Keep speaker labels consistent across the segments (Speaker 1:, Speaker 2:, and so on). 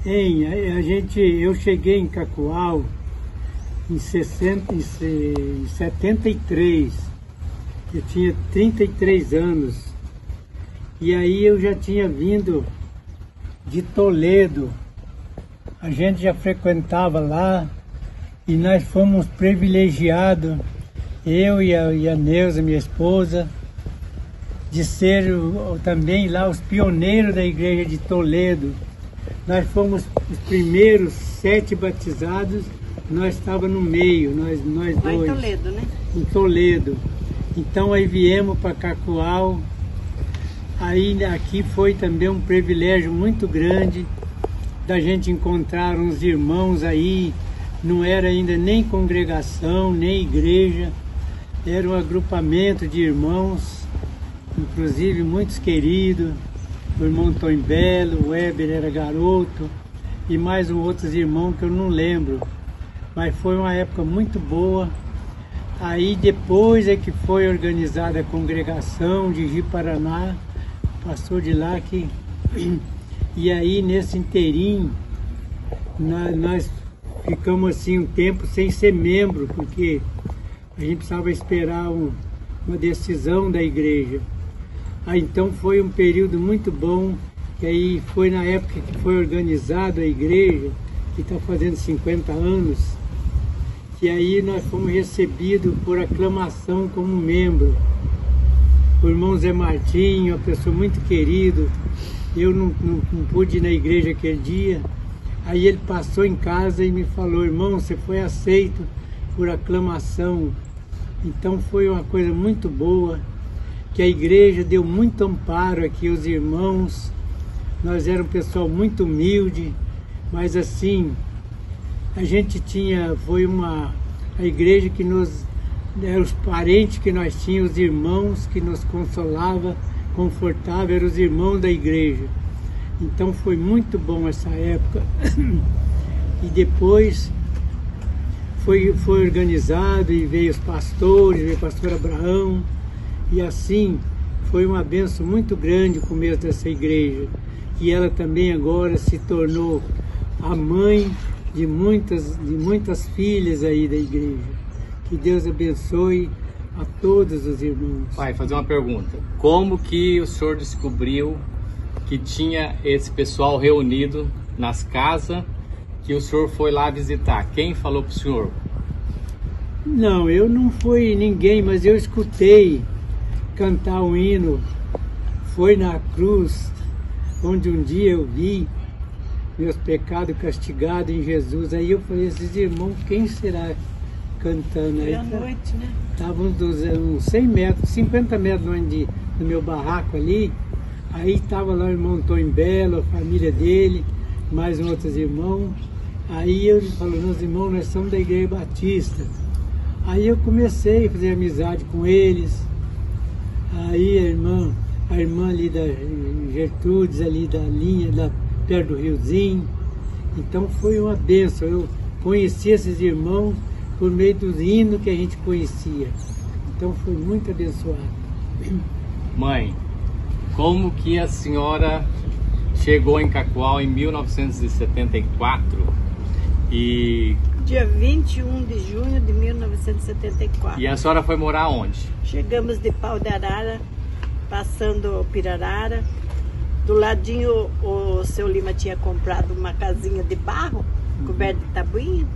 Speaker 1: Hein, eu cheguei em Cacoal em 73, eu tinha 33 anos, e aí eu já tinha vindo de Toledo, a gente já frequentava lá, e nós fomos privilegiados, eu e a Neuza, minha esposa, de ser também lá os pioneiros da igreja de Toledo. Nós fomos os primeiros 7 batizados, nós estávamos no meio, nós
Speaker 2: lá
Speaker 1: dois.
Speaker 2: Em Toledo, né?
Speaker 1: Em Toledo. Então aí viemos para Cacoal, aí aqui foi também um privilégio muito grande da gente encontrar uns irmãos aí, não era ainda nem congregação, nem igreja, era um agrupamento de irmãos, inclusive muitos queridos, o irmão Tom Belo, o Weber era garoto, e mais outros irmãos que eu não lembro. Mas foi uma época muito boa. Aí depois é que foi organizada a congregação de Ji-Paraná, pastor de lá que... E aí nesse inteirinho, nós ficamos assim um tempo sem ser membro, porque a gente precisava esperar uma decisão da igreja. Aí então foi um período muito bom, que aí foi na época que foi organizada a igreja, que está fazendo 50 anos, que aí nós fomos recebidos por aclamação como membro. O irmão Zé Martinho, uma pessoa muito querida, eu não pude ir na igreja aquele dia, aí ele passou em casa e me falou: irmão, você foi aceito por aclamação. Então foi uma coisa muito boa, que a igreja deu muito amparo aqui aos irmãos. Nós éramos um pessoal muito humilde, mas assim, a gente tinha, a igreja que nos, os parentes que nós tínhamos, os irmãos que nos consolavam, confortável, eram os irmãos da igreja. Então foi muito bom essa época. E depois foi organizado e veio os pastores, veio o pastor Abraão, e assim foi uma bênção muito grande o começo dessa igreja. E ela também agora se tornou a mãe de muitas filhas aí da igreja. Que Deus abençoe a todos os irmãos.
Speaker 3: Pai, fazer uma pergunta. Como que o senhor descobriu que tinha esse pessoal reunido nas casas que o senhor foi lá visitar? Quem falou para o senhor?
Speaker 1: Não, eu não fui ninguém, mas eu escutei cantar um hino. Foi na cruz, onde um dia eu vi meus pecados castigados em Jesus. Aí eu falei: esses irmãos, quem será cantando aí?
Speaker 2: Foi à noite, né?
Speaker 1: Estavam uns 100 metros, 50 metros longe do meu barraco ali. Aí estava lá o irmão Tom Belo, a família dele, mais outros irmãos. Aí ele falou: meus irmãos, nós somos da Igreja Batista. Aí eu comecei a fazer amizade com eles. Aí a irmã ali da Gertrudes, ali da linha, perto do riozinho. Então foi uma bênção. Eu conheci esses irmãos por meio dos hinos que a gente conhecia. Então foi muito abençoado.
Speaker 3: Mãe, como que a senhora chegou em Cacoal em 1974 e...
Speaker 2: Dia 21 de junho de 1974.
Speaker 3: E a senhora foi morar onde?
Speaker 2: Chegamos de Pau de Arara, passando Pirarara. Do ladinho o seu Lima tinha comprado uma casinha de barro, coberta de tabuinha.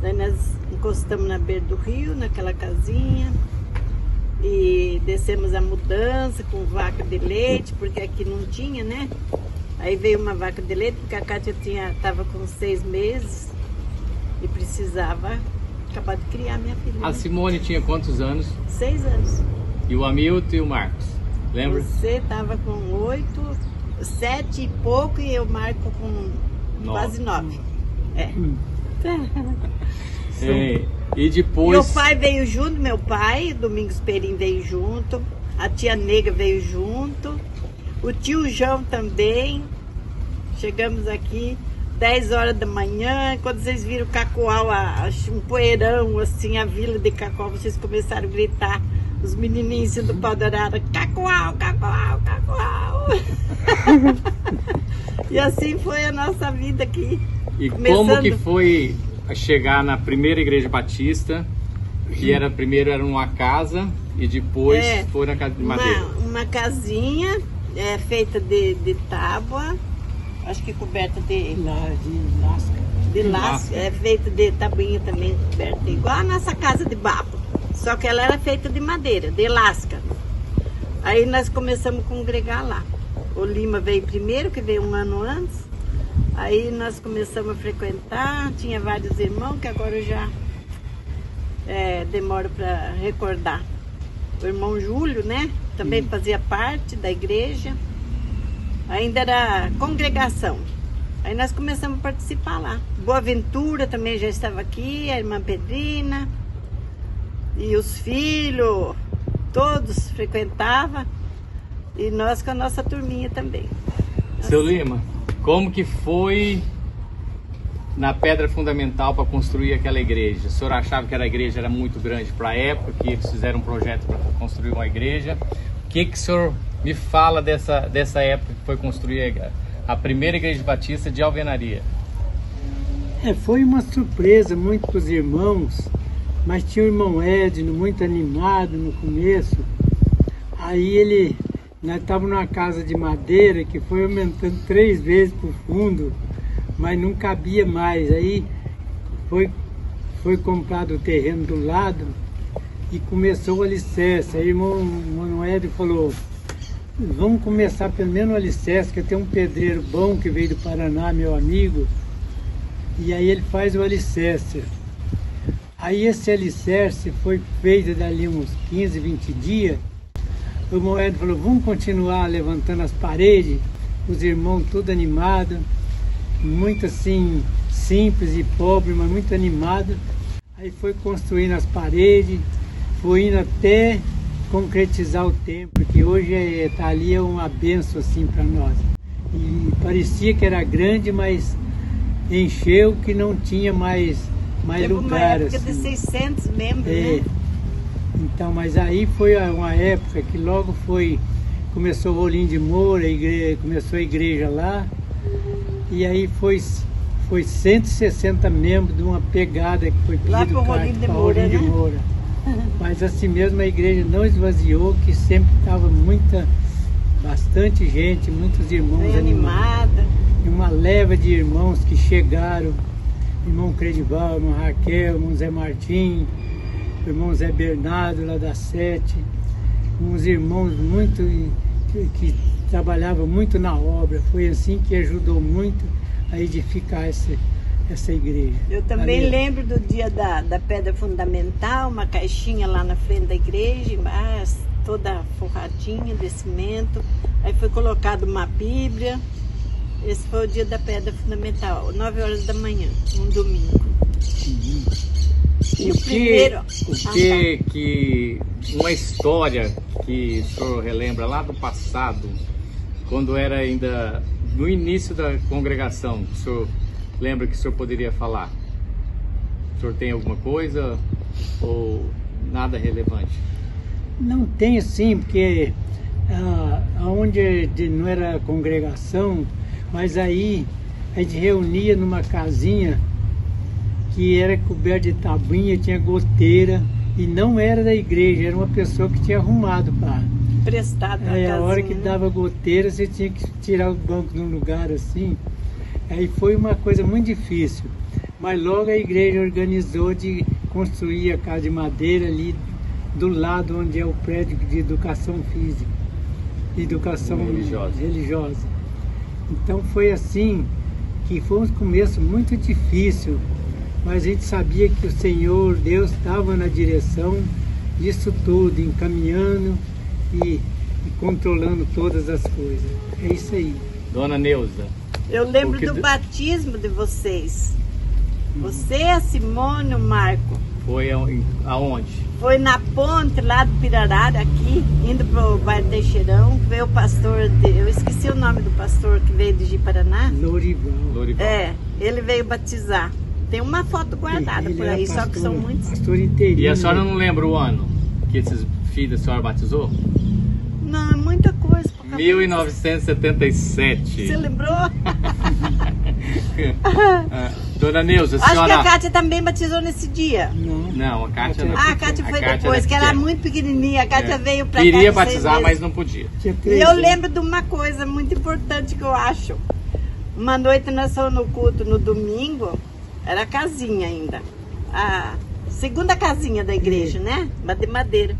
Speaker 2: Daí nós encostamos na beira do rio, naquela casinha. E descemos a mudança com vaca de leite, porque aqui não tinha, né? Aí veio uma vaca de leite, porque a Kátia estava com 6 meses e precisava acabar de criar minha filha.
Speaker 3: A Simone tinha quantos anos?
Speaker 2: 6 anos.
Speaker 3: E o Hamilton e o Marcos, lembra?
Speaker 2: Você estava com 8, 7 e pouco, e eu Marco com
Speaker 3: 9.
Speaker 2: Quase 9. É.
Speaker 3: E depois...
Speaker 2: Meu pai veio junto, meu pai, Domingos Perim veio junto, a tia Nega veio junto, o tio João também. Chegamos aqui 10 horas da manhã, quando vocês viram Cacoal, um poeirão, assim, a vila de Cacoal, vocês começaram a gritar, os menininhos do Pau de Arara: Cacoal, Cacoal, Cacoal. E assim foi a nossa vida aqui.
Speaker 3: E como que foi chegar na primeira igreja batista, que primeiro era uma casa e depois foi na casa de madeira?
Speaker 2: Uma casinha feita de tábua, acho que coberta de
Speaker 1: lasca.
Speaker 2: De lasca, feita de tabuinha também, coberta, igual a nossa casa de barro. Só que ela era feita de madeira, de lasca. Aí nós começamos a congregar lá. O Lima veio primeiro, que veio um ano antes. Aí nós começamos a frequentar, tinha vários irmãos, que agora eu já demoro para recordar. O irmão Júlio, né? Também fazia parte da igreja. Ainda era congregação. Aí nós começamos a participar lá. Boaventura também já estava aqui, a irmã Pedrina. E os filhos, todos frequentavam. E nós com a nossa turminha também.
Speaker 3: Seu Lima, como que foi na pedra fundamental para construir aquela igreja? O senhor achava que a igreja era muito grande para a época, que eles fizeram um projeto para construir uma igreja? O que o senhor me fala dessa época que foi construir a primeira igreja batista de Alvenaria?
Speaker 1: Foi uma surpresa muito para os irmãos, mas tinha o irmão Edno muito animado no começo. Aí nós estávamos numa casa de madeira que foi aumentando 3 vezes para o fundo, mas não cabia mais. Aí foi comprado o terreno do lado e começou o alicerce. Aí o irmão Edno falou: vamos começar pelo menos o alicerce, que eu tenho um pedreiro bom que veio do Paraná, meu amigo, e aí ele faz o alicerce. Aí esse alicerce foi feito dali uns 15, 20 dias. O irmão Edno falou: vamos continuar levantando as paredes. Os irmãos tudo animados, muito assim, simples e pobre, mas muito animado. Aí foi construindo as paredes, foi indo até concretizar o templo, que hoje tá ali uma benção assim para nós. E parecia que era grande, mas encheu que não tinha mais lugar.
Speaker 2: Teve uma época de 600 membros, né?
Speaker 1: Então, mas aí foi uma época que logo começou o Rolim de Moura, começou a igreja lá, e aí foi 160 membros de uma pegada que foi pedido para o Rolim de Moura. Mas assim mesmo a igreja não esvaziou, que sempre estava bastante gente, muitos irmãos
Speaker 2: animada.
Speaker 1: E uma leva de irmãos que chegaram, irmão Credival, irmão Raquel, irmão Zé Martim, irmão Zé Bernardo lá da Sete, uns irmãos que trabalhavam muito na obra. Foi assim que ajudou muito a edificar essa igreja.
Speaker 2: Eu também lembro do dia da pedra fundamental, uma caixinha lá na frente da igreja, toda forradinha de cimento. Aí foi colocada uma Bíblia. Esse foi o dia da pedra fundamental, 9 horas da manhã, um domingo.
Speaker 3: E uma história que o senhor relembra lá do passado, quando era ainda no início da congregação, o senhor lembra que o senhor poderia falar? O senhor tem alguma coisa ou nada relevante?
Speaker 1: Não tem sim, porque onde não era congregação, mas aí a gente reunia numa casinha que era coberta de tabuinha, tinha goteira, e não era da igreja, era uma pessoa que tinha arrumado para
Speaker 2: prestado na casinha.
Speaker 1: A hora que dava goteira, você tinha que tirar o banco de um lugar assim. Aí foi uma coisa muito difícil, mas logo a igreja organizou de construir a casa de madeira ali do lado onde é o prédio de educação física, educação religiosa. Então foi assim que foi um começo muito difícil, mas a gente sabia que o Senhor, Deus, estava na direção disso tudo, encaminhando e controlando todas as coisas. É isso aí.
Speaker 3: Dona Neuza.
Speaker 2: Eu lembro do batismo de vocês. Você, a Simone, o Marco.
Speaker 3: Foi aonde?
Speaker 2: Foi na ponte lá do Pirarara, aqui, indo para o bairro Teixeirão. Veio o pastor, eu esqueci o nome do pastor que veio de Ji-Paraná.
Speaker 1: Lorival.
Speaker 2: Ele veio batizar. Tem uma foto guardada por aí, só que são muitos.
Speaker 1: Pastor inteirinho.
Speaker 3: E a senhora não lembra o ano que esses filhos da senhora batizou?
Speaker 2: Não, é muita coisa.
Speaker 3: 1977.
Speaker 2: Você lembrou?
Speaker 3: Dona Neuza, a
Speaker 2: Acho
Speaker 3: senhora...
Speaker 2: que a Kátia também batizou nesse dia.
Speaker 3: Não, a Kátia não.
Speaker 2: Ah, a Kátia foi depois, que ela era muito pequenininha. A Kátia veio pra cá.
Speaker 3: Queria batizar, mas não podia.
Speaker 2: E eu lembro de uma coisa muito importante que eu acho. Uma noite nós fomos no culto no domingo, era a casinha ainda. A segunda casinha da igreja, né? De madeira.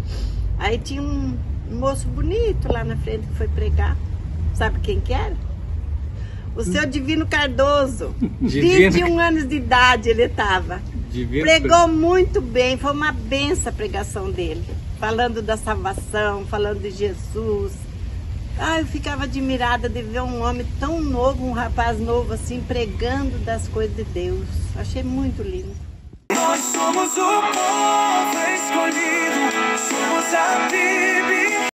Speaker 2: Aí tinha um moço bonito lá na frente que foi pregar. Sabe quem que era? O seu Divino Cardoso. 21 anos de idade ele estava. Pregou muito bem, foi uma benção a pregação dele. Falando da salvação, falando de Jesus. Ah, eu ficava admirada de ver um homem tão novo, um rapaz novo assim, pregando das coisas de Deus. Achei muito lindo.
Speaker 4: Nós somos o povo escolhido, somos a Bíblia.